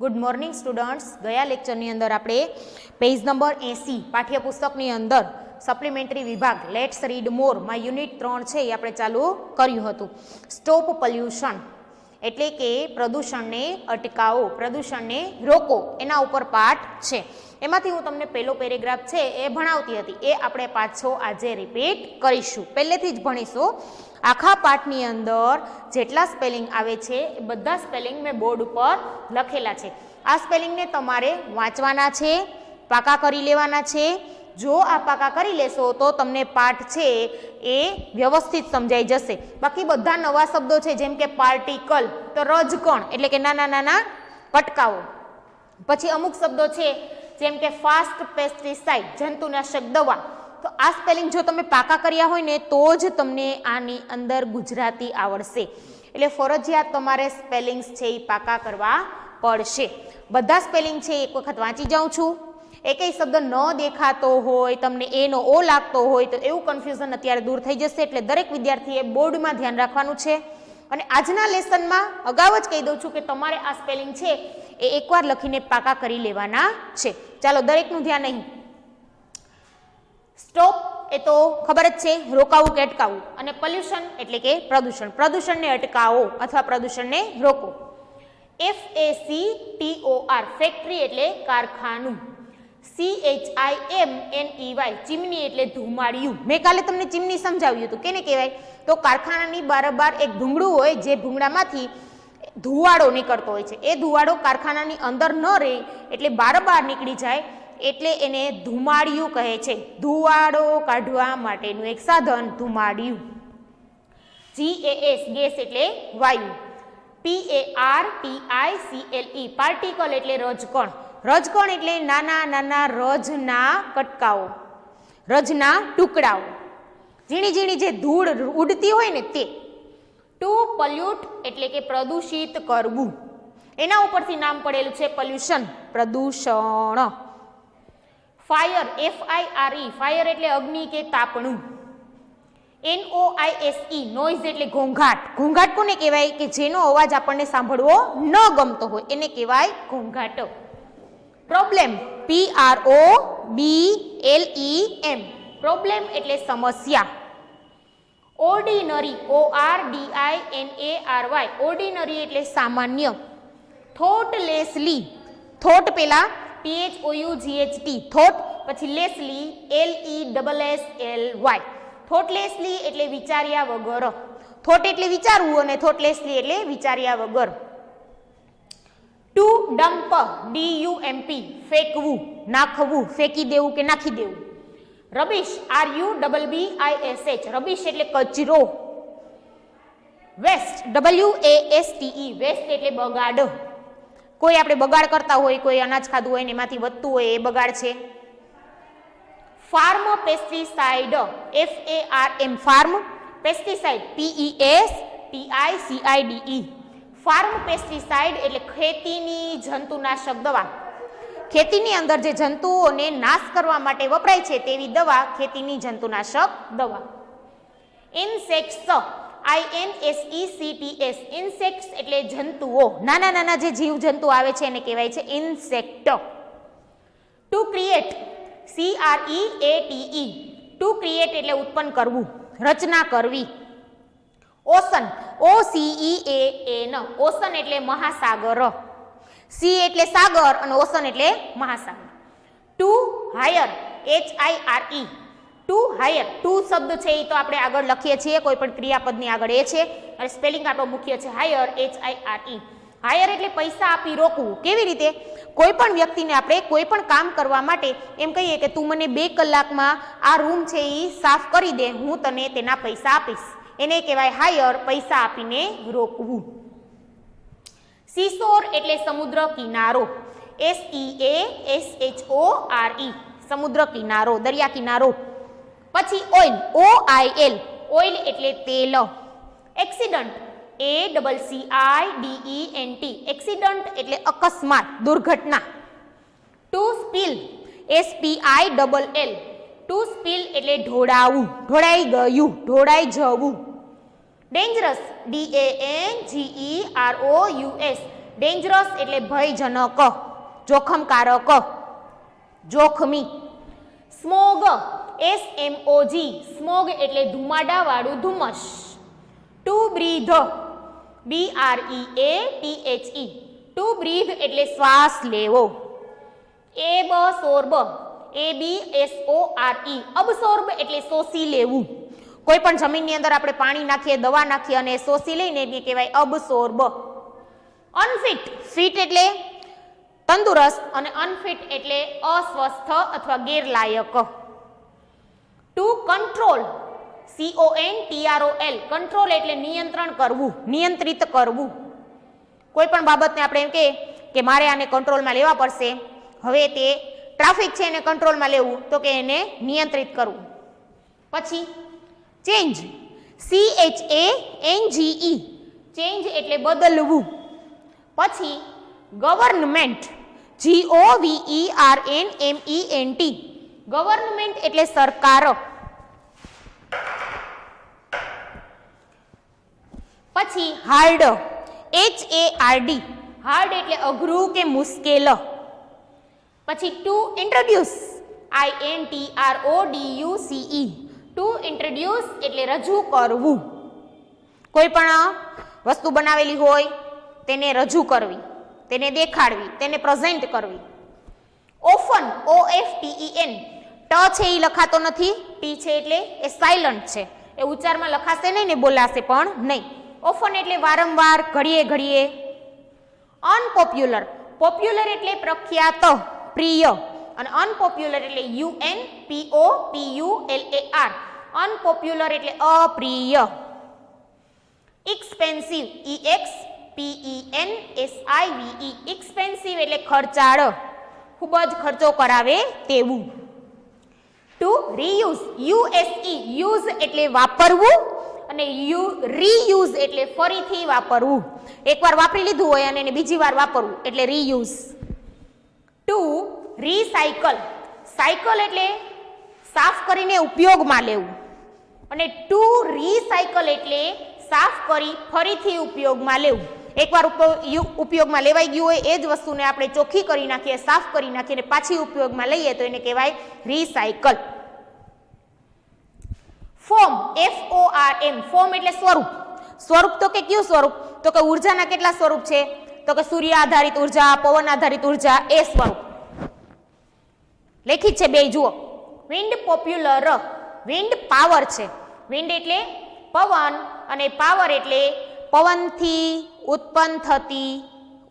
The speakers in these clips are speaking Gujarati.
Good morning students. ગયા લેક્ચરની અંદર આપણે પેજ નંબર 80 પાઠ્યપુસ્તકની અંદર સપ્લિમેન્ટરી વિભાગ લેટ્સ રીડ મોરમાં યુનિટ 3 છે એ આપણે ચાલુ કર્યું હતું. સ્ટોપ પોલ્યુશન એટલે કે પ્રદૂષણને અટકાવો, પ્રદૂષણને રોકો, એના ઉપર પાઠ છે. એમાંથી હું તમને પહેલો પેરેગ્રાફ છે એ ભણાવતી હતી, એ આપણે પાછો આજે રિપીટ કરીશું. પહેલેથી જ ભણીશું. આખા પાઠની અંદર જેટલા સ્પેલિંગ આવે છે એ બધા સ્પેલિંગ મેં બોર્ડ ઉપર લખેલા છે. આ સ્પેલિંગને તમારે વાંચવાના છે, પાકા કરી લેવાના છે. જો આ પાકા કરી લેશો તો તમને પાઠ છે એ વ્યવસ્થિત સમજાઈ જશે. બાકી બધા નવા શબ્દો છે, જેમ કે પાર્ટિકલ તો રજકણ એટલે કે નાના નાના કટકાઓ. પછી અમુક શબ્દો છે જેમ કે ફાસ્ટ પેસ્ટિસાઇડ જંતુનાશક દવા. તો આ સ્પેલિંગ જો તમે પાકા કર્યા હોય ને તો જ તમને આની અંદર ગુજરાતી આવડશે. એટલે ફરજિયાત તમારે સ્પેલિંગ્સ છે એ પાકા કરવા પડશે. બધા સ્પેલિંગ છે એક વખત વાંચી જાઉં છું. એકેય શબ્દ ન દેખાતો હોય, તમને એનો ઓ લાગતો હોય તો એવું કન્ફ્યુઝન અત્યારે દૂર થઈ જશે. એટલે દરેક વિદ્યાર્થીએ બોર્ડમાં ધ્યાન રાખવાનું છે. અને આજના લેસનમાં અગાઉ જ કહી દઉં છું કે તમારે આ સ્પેલિંગ છે એ એકવાર લખીને પાકા કરી લેવાના છે. ચાલો, દરેકનું ધ્યાન અહીં. સ્ટોપ એ તો ખબર જ છે, રોકાવું કે અટકાવવું. અને પોલ્યુશન એટલે કે પ્રદૂષણ, પ્રદૂષણને અટકાવો અથવા પ્રદૂષણને રોકો. FACTOR ફેક્ટરી એટલે કારખાનું. CHIMNEY ચીમની એટલે ધુમાડિયું. મેં કાલે તમને ચીમની સમજાવ્યું હતું. કેને કહેવાય? તો કારખાનાની બારોબાર એક ભૂંગળું હોય, જે ભૂંગળામાંથી ધુવાડો નીકળતો હોય છે. એ ધુવાડો કારખાનાની અંદર ન રહે એટલે બારોબાર નીકળી જાય એટલે એને ધુમાડિયું કહે છે. ધુવાડો કાઢવા માટેનું એક સાધન ધુમાડિયું. GAS ગેસ એટલે વાયુ. PARTICLE પાર્ટિકલ એટલે રજકણ. રજકણ એટલે નાના નાના રજના કટકાઓ, રજના ટુકડાઓ, ઝીણી ઝીણી જે ધૂળ ઉડતી હોય ને તે. ટુ પોલ્યુટ એટલે કે પ્રદૂષિત કરવું. એના ઉપરથી નામ પડેલું છે પોલ્યુશન, પ્રદૂષણ. ફાયર FIRE ફાયર એટલે અગ્નિ કે તાપણું. NOISE નોઇઝ એટલે ઘોંઘાટ. ઘોંઘાટ કોને કહેવાય? કે જેનો અવાજ આપણને સાંભળવો ન ગમતો હોય એને કહેવાય ઘોંઘાટ. પ્રોબ્લેમ PROBLEM પ્રોબ્લેમ એટલે સમસ્યા. ઓર્ડિનરી ORDINARY ઓર્ડિનરી એટલે સામાન્ય. થોટલેસલી થોટ પેલા THOUGHT થોટ, પછી લેસલી LESSLY થોટલેસલી એટલે વિચાર્યા વગર. થોટ એટલે વિચારવું અને થોટલેસલી એટલે વિચાર્યા વગર. ટુ ડમ્પ DUMP ફેંકવું, નાખવું, ફેંકી દેવું કે નાખી દેવું. રબીશ RUBBISH રબીશ એટલે કચરો. વેસ્ટ WASTE વેસ્ટ એટલે બગાડ. કોઈ આપણે બગાડ કરતા હોય, કોઈ અનાજ ખાધું હોય ને એમાંથી વધતું હોય એ બગાડ છે. Farm pesticide FARM farm, pesticide PESTICIDE farm pesticide એટલે ખેતીની જંતુનાશક દવા. ખેતીની અંદર જે જંતુઓને નાશ કરવા માટે વપરાય છે તેવી દવા ખેતીની જંતુનાશક દવા. ઇન્સેક્ટ્સ INSECTS ઇન્સેક્ટ્સ એટલે જંતુઓ, નાના નાના જે જીવ જંતુ આવે છે એને કહેવાય છે insect. To create CREATE to create એટલે ઉત્પન્ન કરવું, રચના કરવી. ઓશન OCEAN ઓશન એટલે મહાસાગર. સી એટલે સાગર અને ઓશન એટલે મહાસાગર. To hire HIRE to hire. To શબ્દ છે એ તો આપણે આગળ લખીએ છીએ, કોઈ પણ ક્રિયાપદની આગળ એ છે, અને સ્પેલિંગ આપણો મુખ્ય છે હાયર HIRE. હાયર એટલે પૈસા આપી રોકવું. કેવી રીતે? કોઈ પણ વ્યક્તિને આપણે કોઈ પણ કામ કરવા માટે એમ કહીએ કે તું મને 2 કલાકમાં આ રૂમ છે એ સાફ કરી દે, હું તને તેના પૈસા આપીશ. એને કહેવાય હાયર, પૈસા આપીને રોકવું. સીશોર એટલે સમુદ્ર કિનારો. SEASHORE સમુદ્ર કિનારો, દરિયા કિનારો. પછી ઓઇલ OIL ઓઇલ એટલે તેલ. એક્સિડન્ટ ACCIDENT એક્સિડન્ટ એટલે અકસ્માત, દુર્ઘટના. To spill SPILL to spill એટલે ઢોળાવું, ઢોળાઈ ગયું, ઢોળાઈ જવું. ડેન્જરસ DANGEROUS ડેન્જરસ એટલે ભયજનક, જોખમકારક, જોખમી. સ્મોગ, SMOG, સ્મોગ એટલે ધુમાડાવાળું ધુમ્મસ. To breathe, BREATHE, to breathe એટલે શ્વાસ લેવો. એબસોર્બ, ABSORE, અબસોર્બ એટલે શોષી લેવું. કોઈ પણ જમીનની અંદર આપણે પાણી નાખીએ, દવા નાખીએ અને શોષી લઈને એને કહેવાય અબસોર્બ. અનફિટ, ફિટ એટલે તંદુરસ્ત અને અનફિટ એટલે અસ્વસ્થ અથવા ગેરલાયક. ટુ કંટ્રોલ, CONTROL, કંટ્રોલ એટલે નિયંત્રણ કરવું, નિયંત્રિત કરવું. કોઈ પણ બાબતને આપણે એમ કે મારે આને કંટ્રોલમાં લેવા પડશે, હવે તે ટ્રાફિક છે એને કંટ્રોલમાં લેવું તો કે એને નિયંત્રિત કરવું. પછી ચેન્જ, CHANGE, ચેન્જ એટલે બદલવું. પછી ગવર્નમેન્ટ, GOVERNMENT, ગવર્નમેન્ટ એટલે સરકાર. પછી હાર્ડ, HARD, હાર્ડ એટલે અઘરું કે મુશ્કેલ. પછી to introduce, INTRODUCE, to introduce એટલે રજૂ કરવું. કોઈ પણ વસ્તુ બનાવેલી હોય તેને રજૂ કરવી, તેને દેખાડવી, તેને પ્રેઝન્ટ કરવી. ઓફન, OFTEN, ટ છે એ લખાતો નથી, ટી છે એટલે એ સાયલન્ટ છે, એ ઉચ્ચારમાં લખાશે નહીં ને બોલાશે પણ નહીં. ઓફન એટલે વારંવાર, ઘડીએ ઘડીએ. અનપોપ્યુલર, પોપ્યુલર એટલે પ્રખ્યાત, પ્રિય, અને અનપોપ્યુલર એટલે UNPOPULAR, અનપોપ્યુલર એટલે અપ્રિય. એક્સપેન્સિવ, EXPENSIVE, એક્સપેન્સિવ એટલે ખર્ચાળ, ખૂબ જ ખર્ચો કરાવે તેવું. ટુ રીયુઝ, USE, યુઝ એટલે વાપરવું અને રીયુઝ એટલે ફરીથી વાપરવું. એકવાર વાપરી લીધું હોય અને એને બીજી વાર વાપરવું એટલે રીયુઝ. ટુ રીસાયકલ, સાયકલ એટલે સાફ કરીને ઉપયોગમાં લેવું અને ટુ રીસાયકલ એટલે સાફ કરી ફરીથી ઉપયોગમાં લેવું. એકવાર ઉપયોગમાં લેવાઈ ગયું હોય એ જ વસ્તુને આપણે ચોખ્ખી કરી નાખીએ, સાફ કરી નાખીએ અને પાછી ઉપયોગમાં લઈએ તો એને કહેવાય રીસાયકલ. ફોર્મ, FORM, ફોર્મ એટલે સ્વરૂપ. સ્વરૂપ તો કે કયું સ્વરૂપ? તો કે ઉર્જાના કેટલા સ્વરૂપ છે? તો કે સૂર્ય આધારિત ઉર્જા, પવન આધારિત ઉર્જા, એ સ્વરૂપ લેખિત છે બે જુઓ. વિન્ડ પોપ્યુલર, વિન્ડ પાવર છે. વિન્ડ એટલે પવન અને પાવર એટલે પવનથી ઉત્પન્ન થતી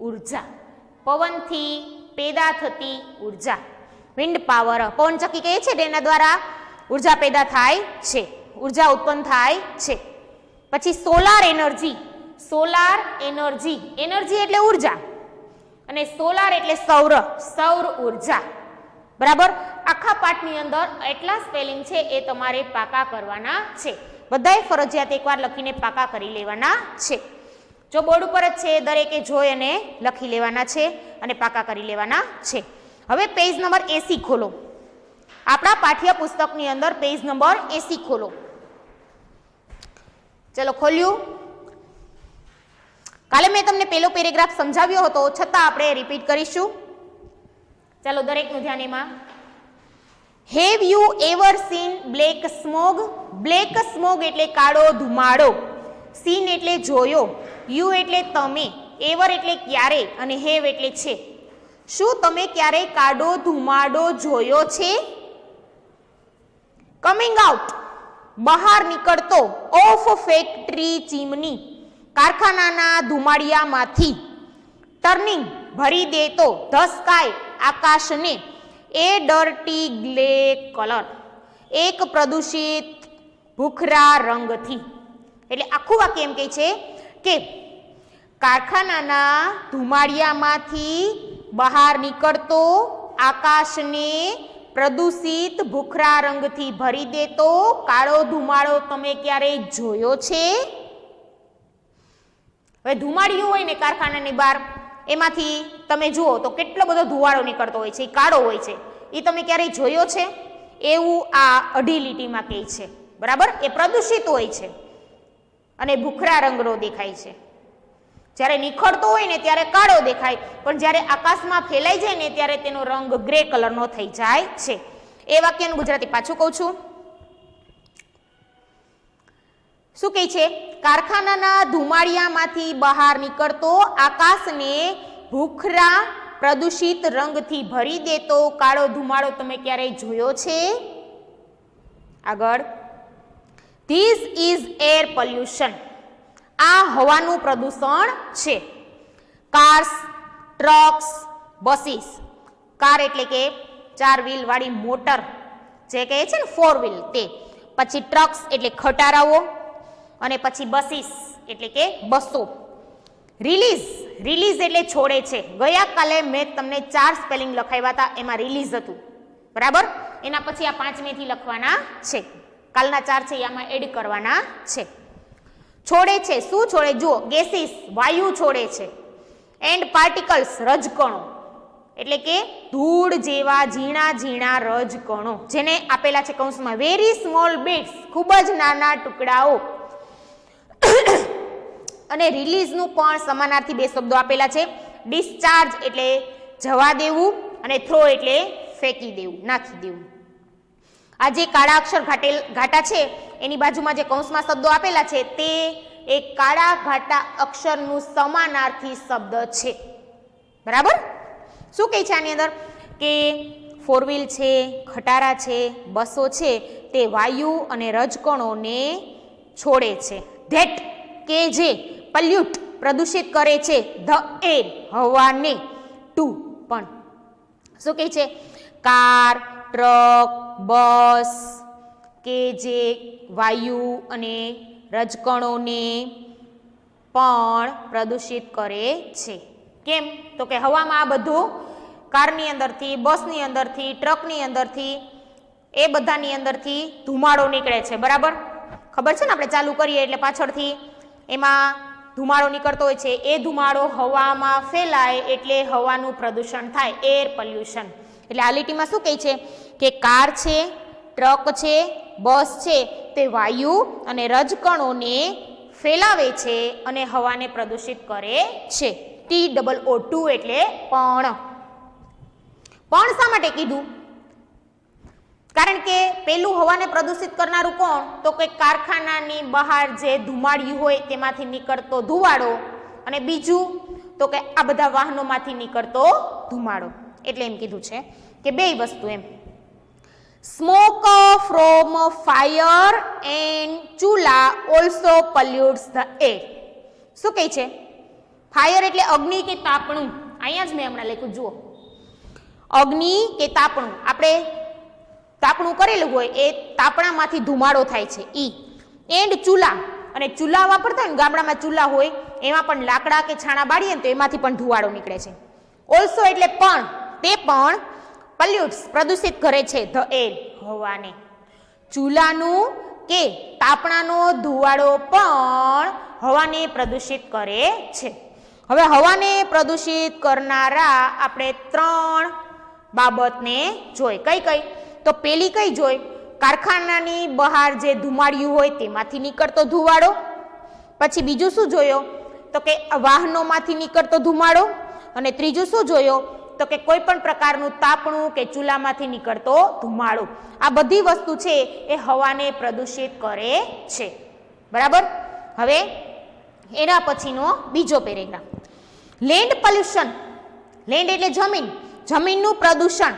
ઉર્જા, પવનથી પેદા થતી ઉર્જા. વિન્ડ પાવર, પવનચક્કી કહે છે તેના દ્વારા ઉર્જા પેદા થાય છે, ઉર્જા ઉત્પન્ન થાય છે. પછી solar energy, solar energy, energy એટલે ઉર્જા અને સોલાર એટલે સૌર, સૌર ઉર્જા. બરાબર. આખા પાઠની અંદર એટલા સ્પેલિંગ છે એ તમારે પાકા કરવાના છે. બધાય ફરજિયાત એકવાર લખીને પાકા કરી લેવાના છે. જો બોર્ડ ઉપર જ છે દરેકે જોઈ અને લખી લેવાના છે અને પાકા કરી લેવાના છે. હવે પેજ નંબર 80 ખોલો. આપણા પાઠ્ય પુસ્તકની અંદર પેજ નંબર 80 ખોલો. ચલો ખોલ્યું. કાલે મેં તમને પેલો પેરેગ્રાફ સમજાવ્યો હતો છતાં આપણે રિપીટ કરીશું. ચાલો દરેકનું ધ્યાન એમાં. Have you ever scene black smog? Black smog એટલે કાળો ધુમાડો. સીન એટલે જોયો, યુ એટલે તમે, એવર એટલે ક્યારે અને હેવ એટલે છે. શું તમે ક્યારેય કાળો ધુમાડો જોયો છે? કમિંગ આઉટ, બહાર નીકળતો, ઓફ ફેક્ટરી ચીમની, કારખાનાના ધુમાડિયામાંથી. ટર્નિંગ, ભરી દેતો, ધ સ્કાય, આકાશને. એ ડર્ટી ગ્લે કલર, એક પ્રદૂષિત ભૂખરા રંગથી. એટલે આખું વાક્ય એમ કહે છે કે કારખાનાના ધુમાડિયામાંથી બહાર નીકળતો આકાશને પ્રદૂષિત ભૂખરા રંગથી ભરી દેતો કાળો ધુમાડો તમે ક્યારેય જોયો છે? હવે ધુમાડિયું હોય ને કારખાનાની બહાર, એમાંથી તમે જુઓ તો કેટલો બધો ધુવાળો નીકળતો હોય છે, એ કાળો હોય છે. એ તમે ક્યારેય જોયો છે? એવું આ અઢી લીટીમાં કહે છે. બરાબર. એ પ્રદૂષિત હોય છે અને ભૂખરા રંગનો દેખાય છે. જ્યારે નિખરતો હોય ને ત્યારે કાળો દેખાય, પણ જ્યારે આકાશમાં ફેલાઈ જાય ને ત્યારે તેનો રંગ ગ્રે કલરનો થઈ જાય છે. એ વાક્યનું ગુજરાતી પાછું કહું છું. શું કહે છે? કારખાનાના ધુમાડિયામાંથી બહાર નીકળતો આકાશને ભૂખરા પ્રદૂષિત રંગથી ભરી દેતો કાળો ધુમાડો તમે ક્યારેય જોયો છે? આગળ, ધીસ ઇઝ એર પોલ્યુશન. આ હવાનું પ્રદૂષણ છે. Cars, trucks, buses. કાર એટલે કે 4 વ્હીલ વાળી મોટર જે કહે છે ને 4 વ્હીલ તે. પછી ટ્રક્સ એટલે ખટારાઓ, અને પછી બસીસ એટલે કે બસો. રિલીઝ, રિલીઝ એટલે છોડે છે. ગયા કાલે મેં તમને 4 સ્પેલિંગ લખાવ્યા હતા, એમાં રિલીઝ હતું, બરાબર. એના પછી આ 5મેથી લખવાના છે. કાલના 4 છે એમાં એડ કરવાના છે. છોડે છે, શું છોડે? જુઓ, ગેસીસ વાયુ છોડે છે. એન્ડ પાર્ટિકલ્સ રજકણો એટલે કે ધૂળ જેવા ઝીણા ઝીણા રજકણો, જેને આપેલા છે કૌંસમાં વેરી સ્મોલ બિટ્સ, ખૂબ જ નાના ટુકડાઓ. અને રિલીઝનું પણ સમાનાર્થી 2 શબ્દો આપેલા છે. ડિસ્ચાર્જ એટલે જવા દેવું, અને થ્રો એટલે ફેંકી દેવું, નાખી દેવું. આ જે કાળા અક્ષર ઘાટા છે એની બાજુમાં જે કૌંસમાં શબ્દો આપેલા છે તે એક કાળા ઘાટા અક્ષરનું સમાનાર્થી શબ્દ છે, બરાબર. શું કહે છે આની અંદર? કે 4 વ્હીલ છે, ખટારા છે, બસો છે, તે વાયુ અને રજકણોને છોડે છે. ધેટ કે જે પોલ્યુટ પ્રદૂષિત કરે છે, ધ એર હવાને, ટુ પણ. શું કહે છે? કાર, ટ્રક, બસ કે જે વાયુ અને રજકણોને પણ પ્રદૂષિત કરે છે. કેમ? તો કે હવામાં આ બધું કારની અંદરથી, બસની અંદરથી, ટ્રકની અંદરથી, એ બધાની અંદરથી ધુમાડો નીકળે છે, બરાબર. ખબર છે ને, આપણે ચાલુ કરીએ એટલે પાછળથી એમાં ધુમાડો નીકળતો હોય છે. એ ધુમાડો હવામાં ફેલાય એટલે હવાનું પ્રદૂષણ થાય, એર પોલ્યુશન. એટલે આ લીટીમાં શું કહે છે કે કાર છે, ટ્રક છે, બસ છે, તે વાયુ અને રજકણોને ફેલાવે છે અને હવાને પ્રદૂષિત કરે છે. TOO એટલે પણ. પણ શા માટે કીધું? કારણ કે પેલું હવાને પ્રદૂષિત કરનારું કોણ? તો કે કારખાનાની બહાર જે ધુમાડ્યું હોય તેમાંથી નીકળતો ધુવાડો, અને બીજું તો કે આ બધા વાહનોમાંથી નીકળતો ધુમાડો. એટલે એમ કીધું છે કે 2 વસ્તુ એમ. સ્મોક ફ્રોમ ફાયર એન્ડ ચૂલા ઓલ્સો પોલ્યુટ્સ ધ એર. શું કહે છે? ફાયર એટલે અગ્નિ કે તાપણું. અહીંયા જ મેં હમણાં લખ્યું, જુઓ, અગ્નિ કે તાપણું. આપણે તાપણું કરેલું હોય એ તાપણામાંથી ધુમાડો થાય છે, ઈ. એન્ડ ચૂલા, અને ચૂલા વાપરતા હોય ને, ગામડામાં ચૂલા હોય એમાં પણ લાકડા કે છાણા બાળીએ ને તો એમાંથી પણ ધુવાડો નીકળે છે. ઓલ્સો એટલે પણ, તે પણ પોલ્યુટ્સ પ્રદૂષિત કરે છે ધ એર હવાને. ચૂલાનું કે તાપણાનો ધુવાડો પણ હવાને પ્રદૂષિત કરે છે. હવે હવાને પ્રદૂષિત કરનારા આપણે 3 બાબતને જોઈ. કઈ કઈ? તો પેલી કઈ જોઈ? કારખાનાની બહાર જે ધુમાડ્યું હોય તેમાંથી નીકળતો ધુવાડો. પછી બીજું શું જોયો? તો કે વાહનોમાંથી નીકળતો ધુમાડો. અને ત્રીજું શું જોયો? તો કે કોઈ પણ પ્રકારનું તાપણું કે ચૂલામાંથી નીકળતો ધુમાડો. આ બધી વસ્તુ છે એ હવાને પ્રદૂષિત કરે છે, બરાબર. હવે એના પછીનો બીજો પેરેગ્રાફ. Land pollution. લેન્ડ એટલે જમીન, જમીનનું પ્રદૂષણ.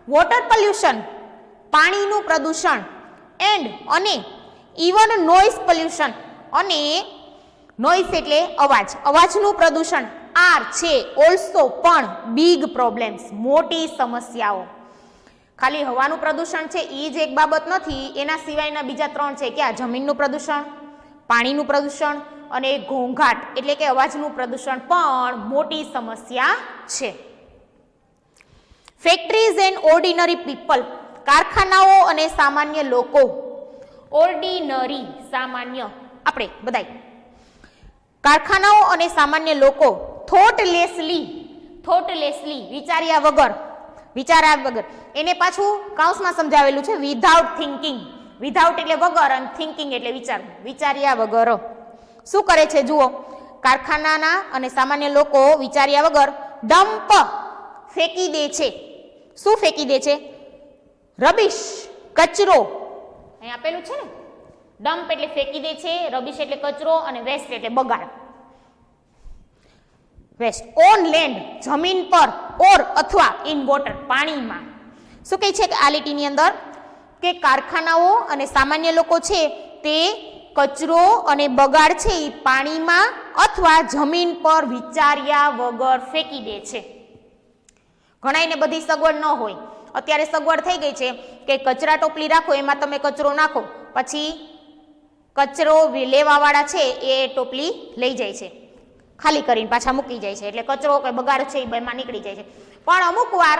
વોટર પોલ્યુશન, પાણીનું પ્રદૂષણ. એન્ડ અને ઇવન નોઇઝ પોલ્યુશન, અને નોઇઝ એટલે અવાજ, અવાજનું પ્રદૂષણ. આર છે ઓલ્સો પણ બિગ પ્રોબ્લેમ્સ, મોટી સમસ્યાઓ. ખાલી હવાનું પ્રદૂષણ છે એ જ એક બાબત નથી, એના સિવાયના બીજા 3 છે. કે આ જમીનનું પ્રદૂષણ, પાણીનું પ્રદૂષણ અને ઘોંઘાટ એટલે કે અવાજનું પ્રદૂષણ પણ મોટી સમસ્યા છે. Factories and ordinary people. કારખાનાઓ અને સામાન્ય લોકો. ઓર્ડિનરી સામાન્ય, આપણે બધાય. કારખાનાઓ અને સામાન્ય લોકો થોટલેસલી, થોટલેસલી વિચાર્યા વગર, વિચાર્યા વગર. એને પાછું કાઉન્સમાં સમજાવેલું છે વિધાઉટ થિંકિંગ. વિધાઉટ એટલે વગર અને થિંકિંગ એટલે વિચારવું, વિચાર્યા વગર. શું કરે છે? જુઓ, કારખાનાના અને સામાન્ય લોકો વિચાર્યા વગર ડમ્પ ફેંકી દે છે. શું ફેંકી દે છે? રબીશ, કચરો. અહીં આપેલું છે ને, ડમ્પ એટલે ફેંકી દે છે, રબીશ એટલે કચરો અને વેસ્ટ એટલે બગાડ. વેસ્ટ ઓન લેન્ડ જમીન પર, ઓર અથવા ઇન વોટર પાણીમાં. શું કહે છે કે આ લીટીની અંદર કે કારખાનાઓ અને સામાન્ય લોકો છે તે કચરો અને બગાડ છે એ પાણીમાં અથવા જમીન પર વિચાર્યા વગર ફેંકી દે છે. ઘણાઈને બધી સગવડ ન હોય. અત્યારે સગવડ થઈ ગઈ છે કે કચરા ટોપલી રાખો, એમાં તમે કચરો નાખો, પછી કચરો લેવાવાળા છે એ ટોપલી લઈ જાય છે, ખાલી કરીને પાછા મૂકી જાય છે, એટલે કચરો કે બગાડ છે એ બેમાં નીકળી જાય છે. પણ અમુક વાર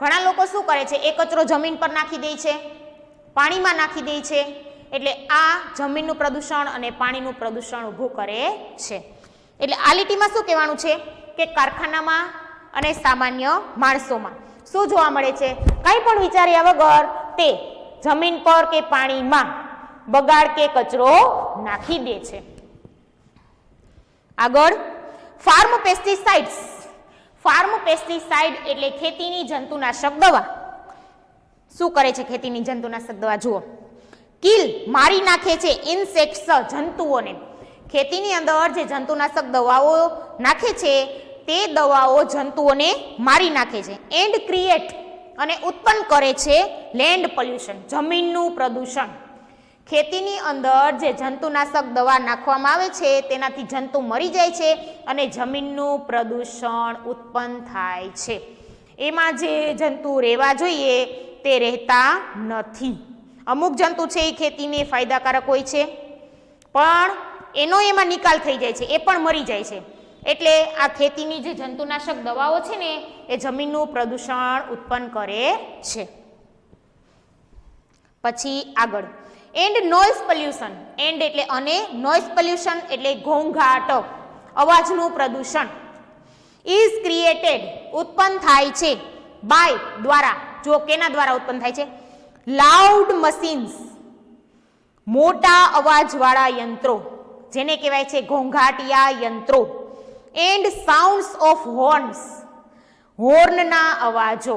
ઘણા લોકો શું કરે છે, એ કચરો જમીન પર નાખી દે છે, પાણીમાં નાખી દે છે, એટલે આ જમીનનું પ્રદૂષણ અને પાણીનું પ્રદૂષણ ઊભું કરે છે. એટલે આ લીટીમાં શું કહેવાનું છે કે કારખાનામાં અને સામાન્ય માણસોમાં શું જોવા મળે છે? કંઈ પણ વિચાર્યા વગર તે જમીન પર કે પાણીમાં બગાડ કે કચરો નાખી દે છે. આગળ ફાર્મ પેસ્ટિસાઇડ્સ. ફાર્મ પેસ્ટિસાઇડ એટલે ખેતીની જંતુનાશક દવા. શું કરે છે ખેતીની જંતુનાશક દવા? જુઓ, કિલ મારી નાખે છે ઇન્સેક્ટ્સ જંતુઓને. ખેતીની અંદર જે જંતુનાશક દવાઓ નાખે છે તે દવાઓ જંતુઓને મારી નાખે છે. એન્ડ ક્રિએટ અને ઉત્પન્ન કરે છે લેન્ડ પોલ્યુશન જમીનનું પ્રદૂષણ. ખેતીની અંદર જે જંતુનાશક દવા નાખવામાં આવે છે તેનાથી જંતુ મરી જાય છે અને જમીનનું પ્રદૂષણ ઉત્પન્ન થાય છે. એમાં જે જંતુ રહેવા જોઈએ તે રહેતા નથી. અમુક જંતુ છે એ ખેતીને ફાયદાકારક હોય છે પણ એનો એમાં નિકાલ થઈ જાય છે, એ પણ મરી જાય છે. એટલે આ ખેતીની જે જંતુનાશક દવાઓ છે ને એ જમીનનું પ્રદૂષણ ઉત્પન્ન કરે છે. પછી આગળ એન્ડ નોઇઝ પોલ્યુશન. એન્ડ એટલે અને, નોઇઝ પોલ્યુશન એટલે ઘોંઘાટ, અવાજનું પ્રદૂષણ. ઇઝ ક્રિએટેડ ઉત્પન્ન થાય છે, બાય દ્વારા. જો કેના દ્વારા ઉત્પન્ન થાય છે? લાઉડ મશીન્સ મોટા અવાજવાળા યંત્રો, જેને કહેવાય છે ઘોંઘાટિયા યંત્રો. એન્ડ સાઉન્ડ્સ ઓફ હોર્ન્સ હોર્નના અવાજો.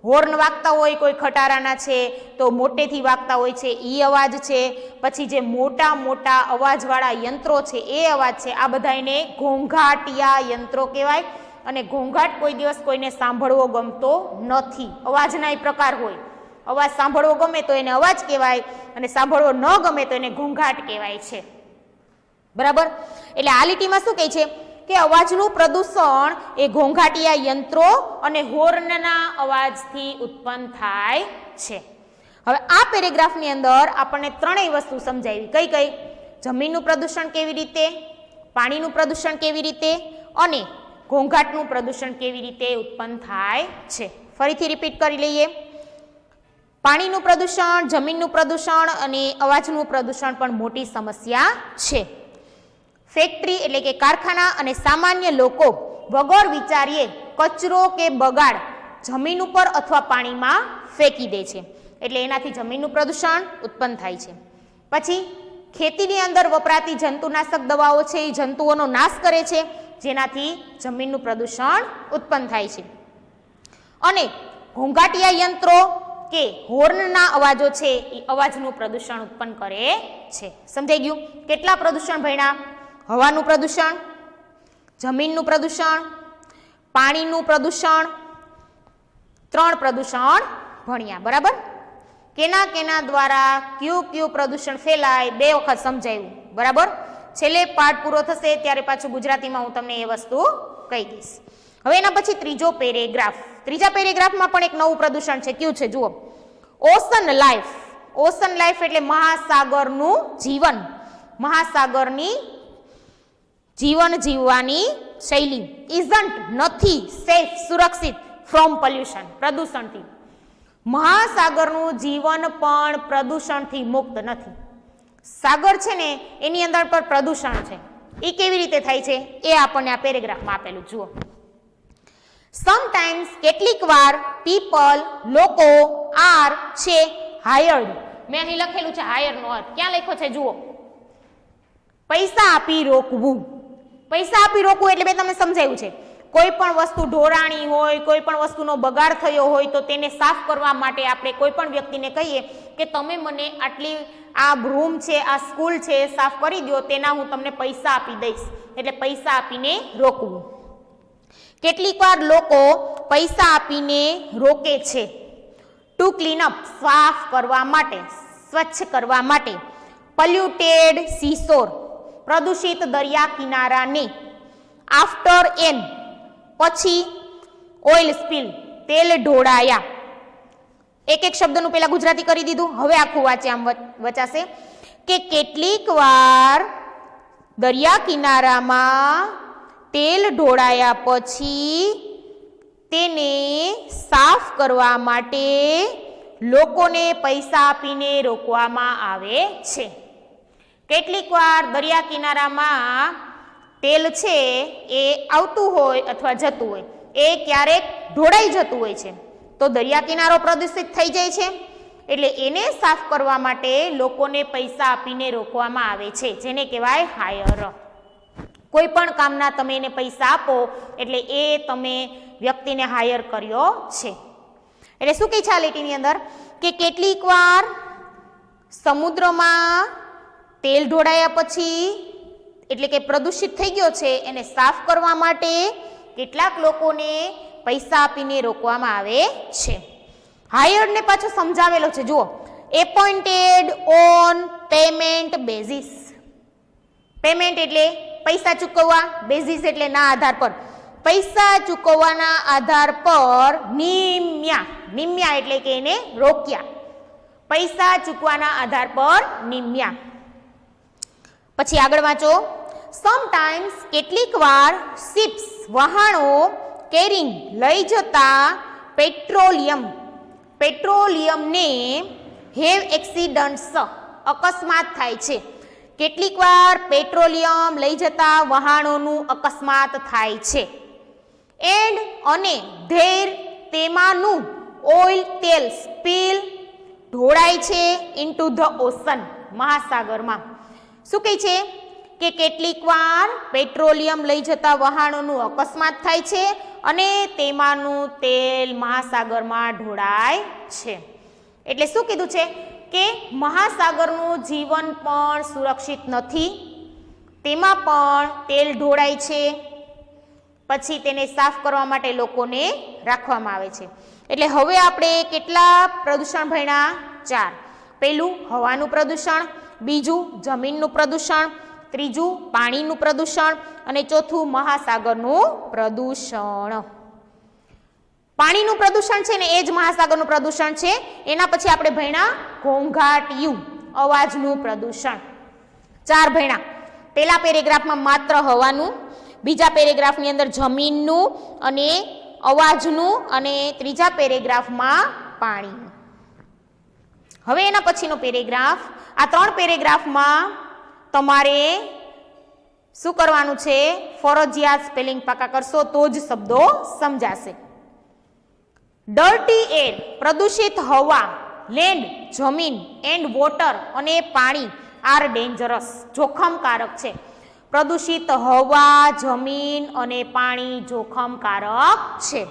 હોર્ન વાગતા હોય, કોઈ ખટારાના છે તો મોટેથી વાગતા હોય છે, એ અવાજ છે. પછી જે મોટા મોટા અવાજવાળા યંત્રો છે એ અવાજ છે. આ બધા એને ઘોંઘાટિયા યંત્રો કહેવાય. અને ઘોંઘાટ કોઈ દિવસ કોઈને સાંભળવો ગમતો નથી. અવાજના એ પ્રકાર હોય, અવાજ સાંભળવો ગમે તો એને અવાજ કહેવાય અને સાંભળવો ન ગમે તો એને ઘોંઘાટ કહેવાય છે. બરાબર? એટલે આ લીટીમાં શું કહે છે કે અવાજનું પ્રદૂષણ એ ઘોંઘાટિયા યંત્રો અને હોર્નના અવાજથી ઉત્પન્ન થાય છે. હવે આ પેરેગ્રાફની અંદર આપણને ત્રણેય વસ્તુ સમજાવી. કઈ કઈ? જમીનનું પ્રદૂષણ કેવી રીતે, પાણીનું પ્રદૂષણ કેવી રીતે અને ઘોંઘાટનું પ્રદૂષણ કેવી રીતે ઉત્પન્ન થાય છે. ફરીથી રિપીટ કરી લઈએ. પાણીનું પ્રદૂષણ, જમીનનું પ્રદૂષણ અને અવાજનું પ્રદૂષણ પણ મોટી સમસ્યા છે. ફેક્ટરી એટલે કે કારખાના અને સામાન્ય લોકો વગર વિચારીએ કચરો કે બગાડ જમીન ઉપર અથવા પાણીમાં ફેંકી દે છે, એટલે એનાથી જમીનનું પ્રદૂષણ ઉત્પન્ન થાય છે. પછી ખેતીની અંદર વપરાતી જંતુનાશક દવાઓ છે એ જંતુઓનો નાશ કરે છે, જેનાથી જમીનનું પ્રદૂષણ ઉત્પન્ન થાય છે. અને ઘોંઘાટિયા યંત્રો કે હોર્નના અવાજો છે એ અવાજનું પ્રદૂષણ ઉત્પન્ન કરે છે. સમજાઈ ગયું? કેટલા પ્રદૂષણ ભણ્યા? હવાનું પ્રદૂષણ, જમીનનું પ્રદૂષણ, પાણીનું પ્રદૂષણ, 3 પ્રદૂષણ ભણ્યા. બરાબર? કેના કેના દ્વારા કયું પ્રદૂષણ ફેલાય 2 વખત સમજાવ્યું. બરાબર? છેલ્લે પાઠ પૂરો થશે ત્યારે પાછું ગુજરાતીમાં હું તમને એ વસ્તુ કહી દઈશ. હવે એના પછી ત્રીજો પેરેગ્રાફ. ત્રીજા પેરેગ્રાફમાં પણ એક નવું પ્રદૂષણ છે. કયું છે? જુઓ, ઓશન લાઈફ. ઓશન લાઈફ એટલે મહાસાગરનું જીવન, મહાસાગરની જીવન જીવવાની શૈલી. ઇઝન્ટ નથી સેફ સુરક્ષિત ફ્રોમ પોલ્યુશન પ્રદૂષણથી. મહાસાગરનું જીવન પણ પ્રદૂષણથી મુક્ત નથી. સાગર છે ને એની અંદર પણ પ્રદૂષણ છે. એ કેવી રીતે થાય છે એ આપણને આ પેરેગ્રાફમાં આપેલું. જુઓ, સમટાઈમ્સ કેટલીક વાર પીપલ લોકો આર છે હાયર્ડ. મેં અહીં લખેલું છે હાયર નો અર્થ. ક્યાં લખ્યો છે? જુઓ, પૈસા આપી રોકવું. પૈસા આપી રોકવું એટલે મેં તમને સમજાવ્યું છે, કોઈ પણ વસ્તુ ઢોરાણી હોય, કોઈ પણ વસ્તુનો બગાડ થયો હોય તો તેને સાફ કરવા માટે આપણે કોઈ પણ વ્યક્તિને કહીએ કે તમે મને આટલી આ રૂમ છે, આ સ્કૂલ છે સાફ કરી દો, તેના હું તમને પૈસા આપી દઈશ, એટલે પૈસા આપીને રોકવું. કેટલીક વાર લોકો પૈસા આપીને રોકે છે. ટુ ક્લીન અપ, સાફ કરવા માટે, સ્વચ્છ કરવા માટે. પોલ્યુટેડ સીશોર, પ્રદૂષિત દરિયા કિનારાને. આફ્ટર એન, પછી. ઓઇલ સ્પિલ, તેલ ઢોળાયા. એક એક શબ્દનું પેલા ગુજરાતી કરી દીધું, હવે આખું વાંચે આમ વચાશે કે કેટલીક વાર દરિયા કિનારામાં તેલ ઢોળાયા પછી તેને સાફ કરવા માટે લોકોને પૈસા આપીને રોકવામાં આવે છે. કેટલીક વાર દરિયા કિનારામાં તેલ છે એ આવતું હોય અથવા જતું હોય, એ ક્યારેક ઢોળાઈ જતું હોય છે તો દરિયા કિનારો પ્રદૂષિત થઈ જાય છે, એટલે એને સાફ કરવા માટે લોકોને પૈસા આપીને રોકવામાં આવે છે, જેને કહેવાય હાયર. કોઈ પણ કામના તમે એને પૈસા આપો એટલે એ તમે વ્યક્તિને હાયર કર્યો છે. એટલે શું કહે છે આ લીટીની અંદર કે કેટલીક વાર સમુદ્રમાં તેલ ઢોળાયા પછી એટલે કે પ્રદૂષિત થઈ ગયો છે એને સાફ કરવા માટે કેટલાક લોકોને પૈસા આપીને રોકવામાં આવે છે. હાયર્ડને પાછો સમજાવેલો છે, જુઓ. એપોઇન્ટેડ ઓન પેમેન્ટ બેઝિસ. પેમેન્ટ એટલે પૈસા ચૂકવવા, બેઝિસ એટલે ના આધાર પર, પૈસા ચૂકવવાના આધાર પર નિમ્યા. નિમ્યા એટલે કે એને રોક્યા, પૈસા ચૂકવાના આધાર પર નિમ્યા. પછી આગળ વાંચો. સમટાઈમ્સ, કેટલીક વાર, શિપ્સ, વહાણો, કેરિંગ, લઈ જતા, પેટ્રોલિયમ, પેટ્રોલિયમને, હેવ એક્સિડન્ટ્સ, અકસ્માત થાય છે. કેટલીક વાર પેટ્રોલિયમ લઈ જતા વહાણોનું અકસ્માત થાય છે. એન્ડ અને ધેર, તેમાંનું, ઓઇલ, તેલ, સ્પીલ, ઢોળાય છે, ઇન્ટુ ધ ઓશન, મહાસાગરમાં. શું કહે છે કે કેટલીક વાર પેટ્રોલિયમ લઈ જતા વહાણોનું અકસ્માત થાય છે અને તેમાંનું તેલ મહાસાગરમાં ઢોળાય છે. એટલે શું કીધું છે કે મહાસાગરનું જીવન પણ સુરક્ષિત નથી, તેમાં પણ તેલ ઢોળાય છે, પછી તેને સાફ કરવા માટે લોકોને રાખવામાં આવે છે. એટલે હવે આપણે કેટલા પ્રદૂષણ ભણ્યા? 4. પહેલું હવાનું પ્રદૂષણ, બીજું જમીનનું પ્રદૂષણ, ત્રીજું પાણીનું પ્રદૂષણ અને ચોથું મહાસાગરનું પ્રદૂષણ. પાણીનું પ્રદૂષણ છે ને એ જ મહાસાગરનું પ્રદૂષણ છે. એના પછી આપણે ભણ્યા ઘોંઘાટિયું, અવાજનું પ્રદૂષણ. 4 ભણ્યા. પહેલા પેરેગ્રાફમાં માત્ર હવાનું, બીજા પેરેગ્રાફની અંદર જમીનનું અને અવાજનું અને ત્રીજા પેરેગ્રાફમાં પાણીનું. હવે એના પછીનો પેરેગ્રાફ, આ 3 પેરેગ્રાફમાં તમારે શું કરવાનું છે? ફરજિયાત સ્પેલિંગ પાકા કરશો તો જ શબ્દો સમજાશે. ડર્ટી એર, પ્રદૂષિત હવા, લેન્ડ, જમીન, એન્ડ વોટર અને પાણી, આર ડેન્જરસ, જોખમકારક છે. પ્રદૂષિત હવા, જમીન અને પાણી જોખમકારક છે.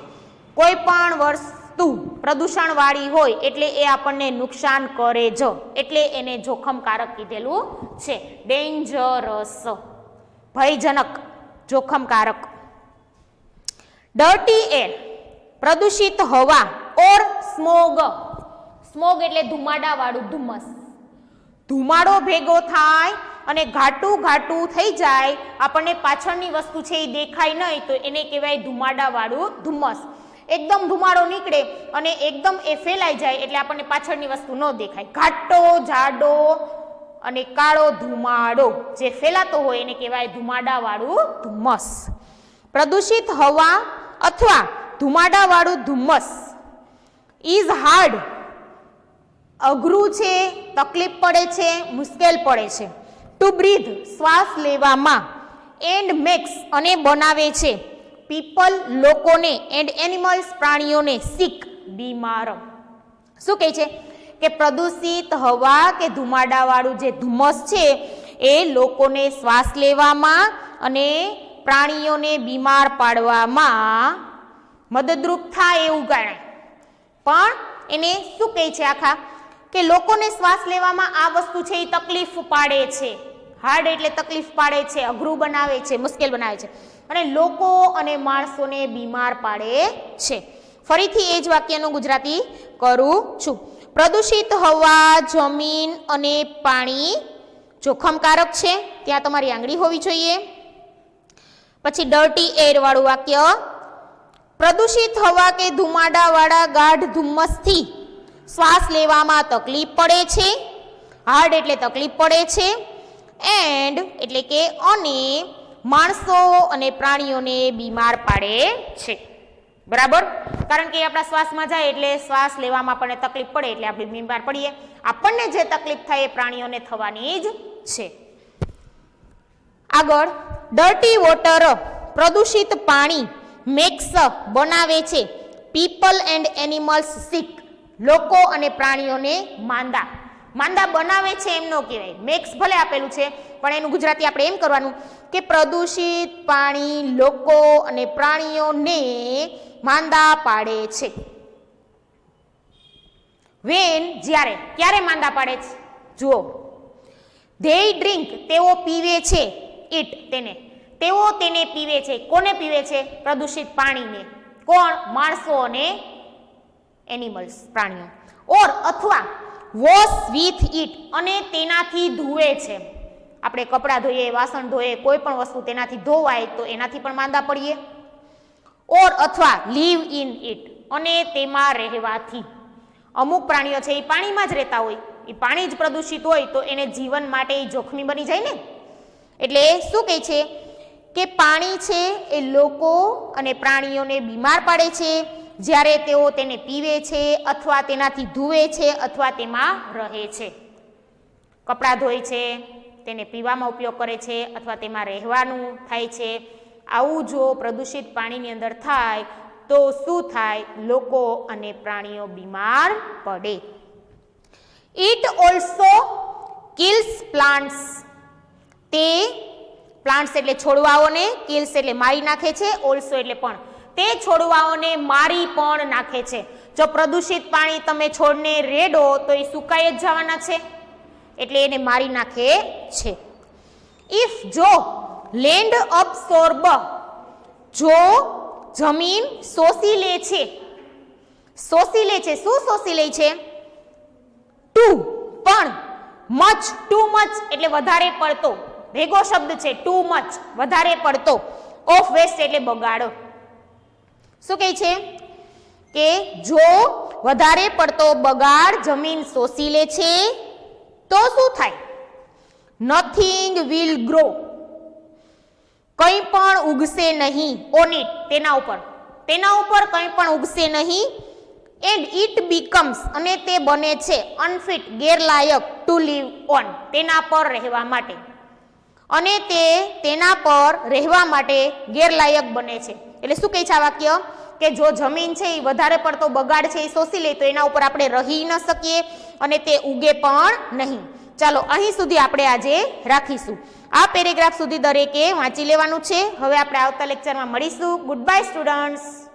કોઈ પણ વસ્તુ પ્રદૂષણવાળી હોય એટલે એ આપણને નુકસાન કરે જ, એટલે એને જોખમકારક કીધેલું છે. ડેન્જરસ, ભયજનક, જોખમકારક. ડર્ટી એર, પ્રદૂષિત હવા, ઓર સ્મોગ. સ્મોગ એટલે ધુમાડાવાળું, ધુમ્મસ. ધુમાડો ભેગો થાય અને ઘાટું ઘાટું થઈ જાય, આપણને પાછળની વસ્તુ છે એ દેખાય નહીં તો એને કહેવાય ધુમાડાવાળું ધુમ્મસ. એકદમ ધુમાડો નીકળે અને એકદમ એ ફેલાઈ જાય એટલે આપણને પાછળની વસ્તુ ન દેખાય. ઘાટો, જાડો અને કાળો ધુમાડો જે ફેલાતો હોય એને કહેવાય ધુમાડાવાળું ધુમ્મસ. પ્રદૂષિત હવા અથવા ધુમાડાવાળું ધુમ્મસ ઇઝ હાર્ડ, અઘરું છે, તકલીફ પડે છે, મુશ્કેલ પડે છે. ટુ બ્રીથ, શ્વાસ લેવામાં. એન્ડ મેક્સ, અને બનાવે છે. પીપલ, લોકોને. એન્ડ એનિમલ્સ, પ્રાણીઓને. સિક, બીમાર. શું કહે છે કે પ્રદૂષિત હવા કે ધુમાડાવાળું જે ધુમ્મસ છે એ લોકોને શ્વાસ લેવામાં અને પ્રાણીઓને બીમાર પાડવામાં મદદરૂપ થાય એવું ગણાય. પણ એને શું કહે છે આખા કે લોકોને શ્વાસ લેવામાં આ વસ્તુ છે એ તકલીફ પાડે છે. હાર્ડ એટલે તકલીફ પાડે છે, અઘરું બનાવે છે, મુશ્કેલ બનાવે છે અને લોકો અને માણસોને બીમાર પાડે છે. ફરીથી એ જ વાક્યનું ગુજરાતી કરું છું. પ્રદૂષિત હવા, જમીન અને પાણી જોખમકારક છે, ત્યાં તમારી આંગળી હોવી જોઈએ. પછી ડર્ટી એર વાળું વાક્ય, પ્રદૂષિત હવા કે ધુમાડાવાળા ગાઢ ધુમ્મસથી શ્વાસ લેવામાં તકલીફ પડે છે. હાર્ડ એટલે તકલીફ પડે છે. એન્ડ એટલે કે અને માણસો અને પ્રાણીઓને બીમાર પાડે છે. બરાબર, કારણ કે આપણા શ્વાસમાં જાય એટલે શ્વાસ લેવામાં આપણને તકલીફ પડે એટલે આપણે બીમાર પડીએ. આપણને જે તકલીફ થાય એ પ્રાણીઓને થવાની જ છે. આગળ, ડર્ટી વોટર પ્રદૂષિત પાણી મેક્સ બનાવે છે પીપલ એન્ડ એનિમલ્સ સિક, લોકો અને પ્રાણીઓને માંદા. માંદા બનાવે છે એમ ન કહેવાય, મેક્સ ભલે આપેલું છે પણ એનું ગુજરાતી આપણે એમ કરવાનું કે પ્રદૂષિત પાણી લોકો અને પ્રાણીઓને માંદા પાડે છે. વેન જ્યારે, ક્યારે માંદા પાડે છે જુઓ, ધે ડ્રિંક તેઓ પીવે છે, ઇટ તેને, તેઓ તેને પીવે છે. કોને પીવે છે? પ્રદૂષિત પાણીને. કોણ? માણસો અને એનિમલ્સ, પ્રાણીઓ. ઓર અથવા વોશ વિથ ઇટ અને તેનાથી ધોવે છે. આપણે કપડાં ધોઈએ, વાસણ ધોઈએ, કોઈ પણ વસ્તુ તેનાથી ધોવાય તો એનાથી પણ માંદા પડીએ. ઓર અથવા લીવ ઇન ઇટ અને તેમાં રહેવાથી. અમુક પ્રાણીઓ છે એ પાણીમાં જ રહેતા હોય, એ પાણી જ પ્રદૂષિત હોય તો એને જીવન માટે એ જોખમી બની જાય ને. એટલે શું કહે છે કે પાણી છે એ લોકો અને પ્રાણીઓને બીમાર પાડે છે જ્યારે તેઓ તેને પીવે છે અથવા તેનાથી ધુએ છે અથવા તેમાં રહે છે. કપડાં ધોય છે, તેને પીવામાં ઉપયોગ કરે છે અથવા તેમાં રહેવાનું થાય છે. આવું જો પ્રદૂષિત પાણીની અંદર થાય તો શું થાય? લોકો અને પ્રાણીઓ બીમાર પડે. ઇટ ઓલ્સો કિલ્સ પ્લાન્ટ્સ, તે પ્લાન્ટ્સ એટલે છોડવાઓને, કિલ્સ એટલે મારી નાખે છે, ઓલ્સો એટલે પણ, તે છોડવાઓને મારી પણ નાખે છે. જો પ્રદૂષિત પાણી તમે છોડને રેડો તો એ સુકાઈ જ જવાના છે એટલે એને મારી નાખે છે. ઇફ જો લેન્ડ અબસોર્બ, જો જમીન શોષી લે છે, શોષી લે છે. શું શોષી લે છે? ટુ પણ, મચ, ટુ મચ એટલે વધારે પડતો, ભેગો શબ્દ છે. ટુ મચ વધારે પડતો, ઓફ વેસ્ટ એટલે બગાડો. શું કહે છે કે જો વધારે પડતો બગાડ જમીન શોષી લે છે તો શું થાય? નથિંગ વિલ ગ્રો, કંઈ પણ ઉગશે નહીં. ઓન ઇટ, તેના ઉપર, તેના ઉપર કંઈ પણ ઉગશે નહીં. એન્ડ ઇટ બીકમ્સ અને તે બને છે અનફિટ, ગેરલાયક, ટુ લીવ ઓન, તેના પર રહેવા માટે. અને તે તેના પર રહેવા માટે ગેરલાયક બને છે. એટલે શું કહે છે આ વાક્ય કે જો જમીન છે એ વધારે પડતો બગાડ છે એ શોષી લે તો એના ઉપર આપણે રહી ન શકીએ અને તે ઉગે પણ નહીં. ચાલો અહીં સુધી આપણે આજે રાખીશું. આ પેરેગ્રાફ સુધી દરેકે વાંચી લેવાનું છે. હવે આપણે આવતા લેક્ચરમાં મળીશું. Good bye students.